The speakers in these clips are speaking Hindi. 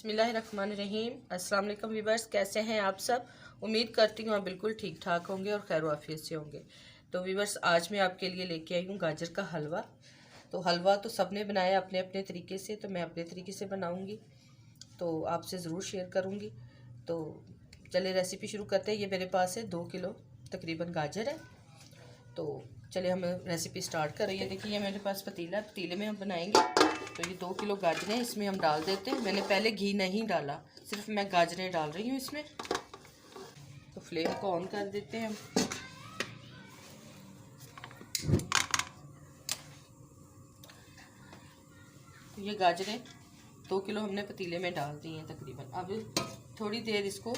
बिस्मिल्लाहिर्रहमानिर्रहीम। अस्सलाम वालेकुम व्यूअर्स, कैसे हैं आप सब। उम्मीद करती हूँ आप बिल्कुल ठीक ठाक होंगे और खैर आफियत से होंगे। तो व्यूअर्स, आज मैं आपके लिए लेके आई हूँ गाजर का हलवा। तो हलवा तो सबने बनाया अपने अपने तरीके से, तो मैं अपने तरीके से बनाऊँगी, तो आपसे ज़रूर शेयर करूँगी। तो चले रेसिपी शुरू करते हैं। ये मेरे पास है 2 किलो तकरीबन गाजर है। तो चलिए हम रेसिपी स्टार्ट करें। ये देखिए, ये मेरे पास पतीला है, पतीले में हम बनाएंगे। तो ये 2 किलो गाजरें इसमें हम डाल देते हैं। मैंने पहले घी नहीं डाला, सिर्फ मैं गाजरें डाल रही हूँ इसमें। तो फ्लेम को ऑन कर देते हैं हम। तो ये गाजरें 2 किलो हमने पतीले में डाल दी हैं तकरीबन। अब थोड़ी देर इसको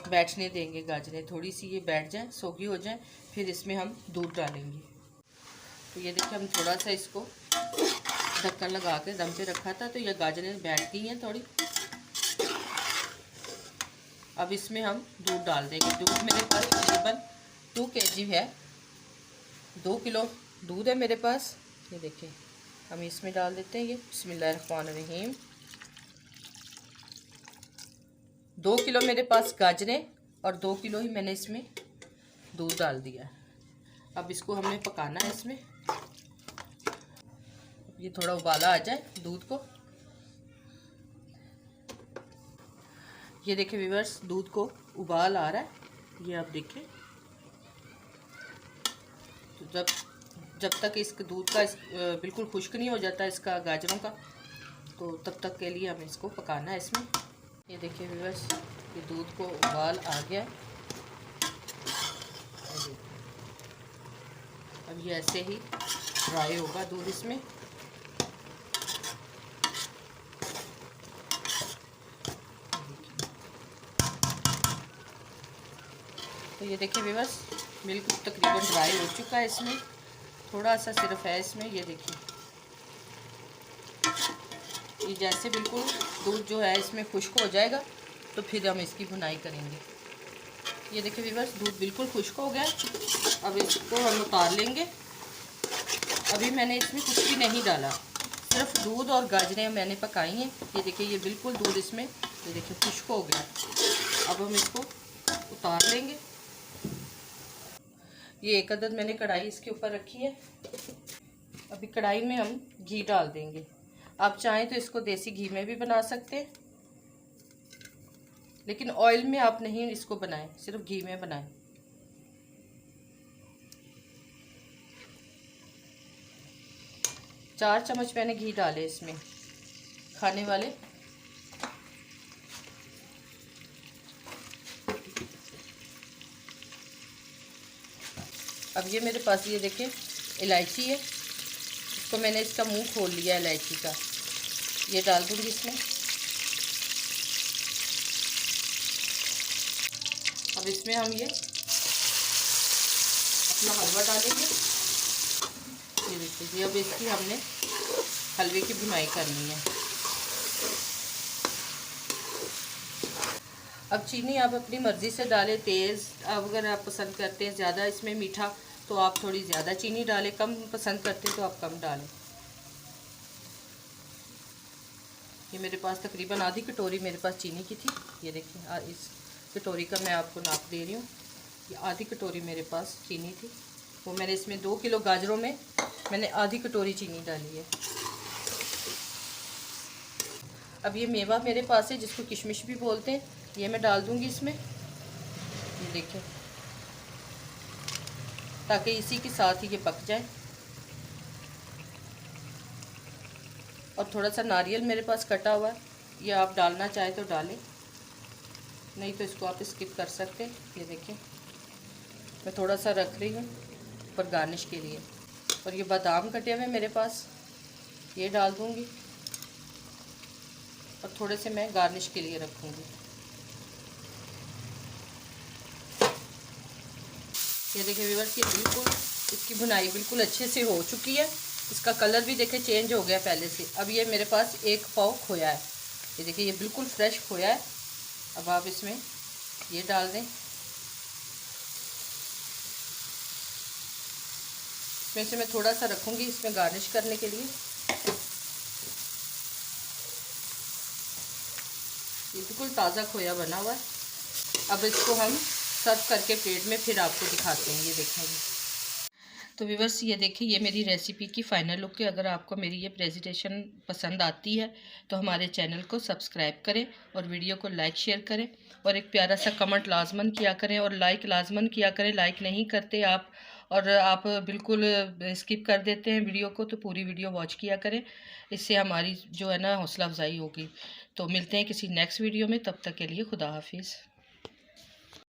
बैठने देंगे। गाजरें थोड़ी सी ये बैठ जाएं, सोगी हो जाएं, फिर इसमें हम दूध डालेंगे। तो ये देखिए, हम थोड़ा सा इसको ढक्कन लगा के दम पे रखा था, तो ये गाजरें बैठ गई हैं थोड़ी। अब इसमें हम दूध डाल देंगे। दूध मेरे पास तकरीबन 2 kg है, 2 किलो दूध है मेरे पास। ये देखिए, हम इसमें डाल देते हैं ये। बिस्मिल्लाहिर्रहमानिर्रहीम। 2 किलो मेरे पास गाजरें और 2 किलो ही मैंने इसमें दूध डाल दिया है। अब इसको हमने पकाना है इसमें। ये थोड़ा उबाला आ जाए दूध को। ये देखिए व्यूअर्स, दूध को उबाल आ रहा है, ये आप देखिए। तो जब तक इसके दूध का बिल्कुल खुश्क नहीं हो जाता इसका गाजरों का, तो तब तक के लिए हमें इसको पकाना है इसमें। ये देखिए व्यूअर्स, ये दूध को उबाल आ गया है। अब ये ऐसे ही ड्राई होगा दूध इसमें। तो ये देखिए व्यूअर्स, मिल्क तकरीबन ड्राई हो चुका है इसमें, थोड़ा सा सिर्फ है इसमें। ये देखिए, ये जैसे बिल्कुल दूध जो है इसमें खुश्क हो जाएगा, तो फिर हम इसकी भुनाई करेंगे। ये देखिए व्यूअर्स, दूध बिल्कुल खुश्क हो गया। अब इसको हम उतार लेंगे। अभी मैंने इसमें कुछ भी नहीं डाला, सिर्फ दूध और गाजरें मैंने पकाई हैं। ये देखिए, ये बिल्कुल दूध इसमें, ये देखिए खुश्क हो गया। अब हम इसको उतार लेंगे। ये एक अदद मैंने कढ़ाई इसके ऊपर रखी है। अभी कढ़ाई में हम घी डाल देंगे। आप चाहें तो इसको देसी घी में भी बना सकते हैं, लेकिन ऑयल में आप नहीं इसको बनाएं, सिर्फ घी में बनाएं। चार चम्मच मैंने घी डाले इसमें, खाने वाले। अब ये मेरे पास ये देखें इलायची है, इसको मैंने इसका मुंह खोल लिया इलायची का। ये डाल दूँगी इसमें। अब इसमें हम ये अपना हलवा डालेंगे। ये देखिए, अब इसकी हमने हलवे की भुनाई करनी है। अब चीनी आप अपनी मर्ज़ी से डालें, तेज़ अगर आप पसंद करते हैं ज़्यादा इसमें मीठा, तो आप थोड़ी ज़्यादा चीनी डालें। कम पसंद करते हैं तो आप कम डालें। ये मेरे पास तकरीबन आधी कटोरी मेरे पास चीनी की थी। ये देखिए, इस कटोरी का मैं आपको नाप दे रही हूँ। ये आधी कटोरी मेरे पास चीनी थी, वो मैंने इसमें 2 किलो गाजरों में मैंने आधी कटोरी चीनी डाली है। अब ये मेवा मेरे पास है, जिसको किशमिश भी बोलते हैं, ये मैं डाल दूँगी इसमें। ये देखिए, ताकि इसी के साथ ही ये पक जाए। और थोड़ा सा नारियल मेरे पास कटा हुआ है, ये आप डालना चाहे तो डालें, नहीं तो इसको आप स्किप कर सकते हैं। ये देखिए, मैं थोड़ा सा रख रही हूँ ऊपर गार्निश के लिए। और ये बादाम कटे हुए मेरे पास, ये डाल दूँगी। और थोड़े से मैं गार्निश के लिए रखूँगी। ये देखिए व्यूअर्स, ये बिल्कुल इसकी भुनाई बिल्कुल अच्छे से हो चुकी है। इसका कलर भी देखिए चेंज हो गया पहले से। अब ये मेरे पास 1 पाव खोया है। ये देखिए, ये बिल्कुल फ्रेश खोया है। अब आप इसमें ये डाल दें। इसमें से मैं थोड़ा सा रखूँगी इसमें गार्निश करने के लिए। ये बिल्कुल ताज़ा खोया बना हुआ है। अब इसको हम सर्व करके प्लेट में फिर आपको दिखाते हैं। ये देखेंगे तो व्यूअर्स, ये देखिए ये मेरी रेसिपी की फ़ाइनल लुक है। अगर आपको मेरी ये प्रेजेंटेशन पसंद आती है तो हमारे चैनल को सब्सक्राइब करें और वीडियो को लाइक शेयर करें और एक प्यारा सा कमेंट लाजमन किया करें और लाइक लाजमन किया करें। लाइक नहीं करते आप और आप बिल्कुल स्किप कर देते हैं वीडियो को, तो पूरी वीडियो वॉच किया करें। इससे हमारी जो है ना हौसला अफजाई होगी। तो मिलते हैं किसी नेक्स्ट वीडियो में, तब तक के लिए खुदा हाफिज़।